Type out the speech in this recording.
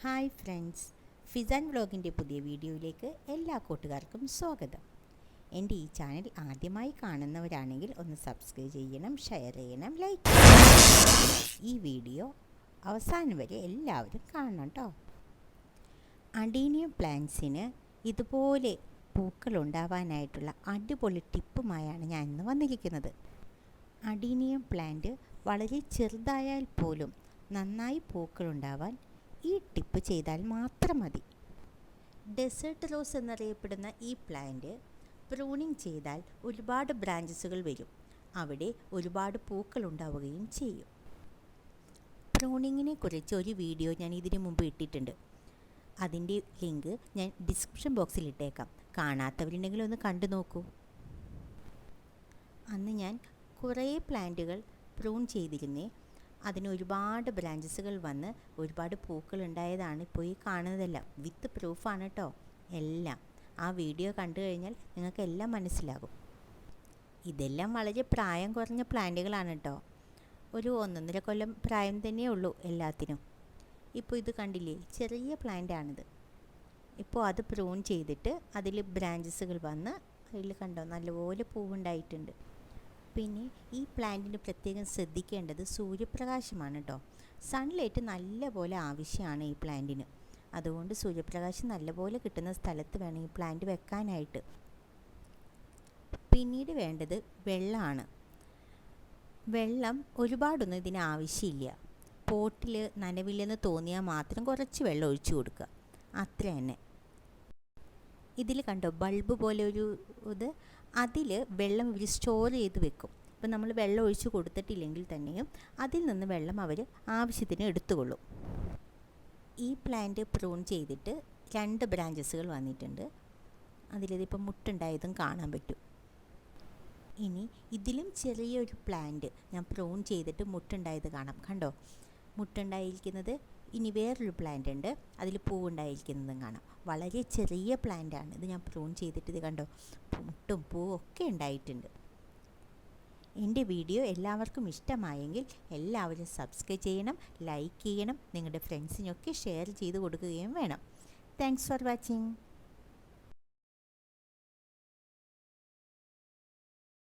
Hi friends, Fizan വ്ളോഗിൻ്റെ പുതിയ വീഡിയോയിലേക്ക് എല്ലാ കൂട്ടുകാർക്കും സ്വാഗതം. എൻ്റെ ഈ ചാനൽ ആദ്യമായി കാണുന്നവരാണെങ്കിൽ ഒന്ന് സബ്സ്ക്രൈബ് ചെയ്യണം, ഷെയർ ചെയ്യണം, ലൈക്ക് ചെയ്യണം. ഈ വീഡിയോ അവസാനം വരെ എല്ലാവരും കാണണം കേട്ടോ. അഡീനിയം പ്ലാന്റ്സിന് ഇതുപോലെ പൂക്കളുണ്ടാവാനായിട്ടുള്ള അടിപൊളി ടിപ്പുമായാണ് ഞാൻ ഇന്ന് വന്നിരിക്കുന്നത്. അഡീനിയം പ്ലാന്റ് വളരെ ചെറുതായാൽ പോലും നന്നായി പൂക്കളുണ്ടാവാൻ ഈ ടിപ്പ് ചെയ്താൽ മാത്രം മതി. ഡെസേർട്ട് റോസ് എന്നറിയപ്പെടുന്ന ഈ പ്ലാന്റ് പ്രൂണിങ് ചെയ്താൽ ഒരുപാട് ബ്രാഞ്ചസുകൾ വരും. അവിടെ ഒരുപാട് പൂക്കൾ ഉണ്ടാവുകയും ചെയ്യും. പ്രൂണിങ്ങിനെ കുറിച്ച് ഒരു വീഡിയോ ഞാൻ ഇതിനു മുമ്പ് ഇട്ടിട്ടുണ്ട്. അതിൻ്റെ ലിങ്ക് ഞാൻ ഡിസ്ക്രിപ്ഷൻ ബോക്സിൽ ഇട്ടേക്കാം. കാണാത്തവരുണ്ടെങ്കിൽ ഒന്ന് കണ്ടു നോക്കൂ. അന്ന് ഞാൻ കുറേ പ്ലാന്റുകൾ പ്രൂൺ ചെയ്തിരുന്നേ. അതിന് ഒരുപാട് ബ്രാഞ്ചസുകൾ വന്ന് ഒരുപാട് പൂക്കൾ ഉണ്ടായതാണ് ഇപ്പോൾ ഈ കാണുന്നതെല്ലാം. വിത്ത് പ്രൂഫാണ് കേട്ടോ എല്ലാം. ആ വീഡിയോ കണ്ടു കഴിഞ്ഞാൽ നിങ്ങൾക്ക് എല്ലാം മനസ്സിലാകും. ഇതെല്ലാം വളരെ പ്രായം കുറഞ്ഞ പ്ലാന്റുകളാണ് കേട്ടോ. ഒരു 1.5 കൊല്ലം പ്രായം തന്നെയേ ഉള്ളൂ എല്ലാത്തിനും. ഇപ്പോൾ ഇത് കണ്ടില്ലേ, ചെറിയ പ്ലാന്റാണിത്. ഇപ്പോൾ അത് പ്രൂൺ ചെയ്തിട്ട് അതിൽ ബ്രാഞ്ചസുകൾ വന്ന് അതിൽ കണ്ടോ നല്ലപോലെ പൂവുണ്ടായിട്ടുണ്ട്. പിന്നെ ഈ പ്ലാന്റിന് പ്രത്യേകം ശ്രദ്ധിക്കേണ്ടത് സൂര്യപ്രകാശമാണ് കേട്ടോ. സൺലൈറ്റ് നല്ലപോലെ ആവശ്യമാണ് ഈ പ്ലാന്റിന്. അതുകൊണ്ട് സൂര്യപ്രകാശം നല്ലപോലെ കിട്ടുന്ന സ്ഥലത്ത് വേണം ഈ പ്ലാന്റ് വെക്കാനായിട്ട്. പിന്നീട് വേണ്ടത് വെള്ളമാണ്. വെള്ളം ഒരുപാടൊന്നും ഇതിന് ആവശ്യമില്ല. പോട്ടിൽ നനവില്ലെന്ന് തോന്നിയാൽ മാത്രം കുറച്ച് വെള്ളം ഒഴിച്ചു കൊടുക്കുക, അത്ര തന്നെ. ഇതിൽ കണ്ടോ ബൾബ് പോലെ ഒരു ഇത്, അതിൽ വെള്ളം ഇവർ സ്റ്റോർ ചെയ്ത് വെക്കും. ഇപ്പം നമ്മൾ വെള്ളം ഒഴിച്ച് കൊടുത്തിട്ടില്ലെങ്കിൽ തന്നെയും അതിൽ നിന്ന് വെള്ളം അവർ ആവശ്യത്തിന് എടുത്തുകൊള്ളും. ഈ പ്ലാന്റ് പ്രൂൺ ചെയ്തിട്ട് 2 ബ്രാഞ്ചസുകൾ വന്നിട്ടുണ്ട്. അതിലിതിപ്പം മുട്ടുണ്ടായതും കാണാൻ പറ്റും. ഇനി ഇതിലും ചെറിയൊരു പ്ലാന്റ് ഞാൻ പ്രൂൺ ചെയ്തിട്ട് മുട്ടുണ്ടായത് കാണാം. കണ്ടോ മുട്ടുണ്ടായിരിക്കുന്നത്. ഇനി വേറൊരു പ്ലാന്റ് ഉണ്ട്, അതിൽ പൂവുണ്ടായിരിക്കുന്നതും കാണാം. വളരെ ചെറിയ പ്ലാന്റാണ് ഇത്. ഞാൻ പ്രൂൺ ചെയ്തിട്ട് ഇത് കണ്ടോ മുട്ടും പൂവും ഒക്കെ ഉണ്ടായിട്ടുണ്ട്. എൻ്റെ വീഡിയോ എല്ലാവർക്കും ഇഷ്ടമായെങ്കിൽ എല്ലാവരും സബ്സ്ക്രൈബ് ചെയ്യണം, ലൈക്ക് ചെയ്യണം, നിങ്ങളുടെ ഫ്രണ്ട്സിനൊക്കെ ഷെയർ ചെയ്ത് കൊടുക്കുകയും വേണം. Thanks for watching.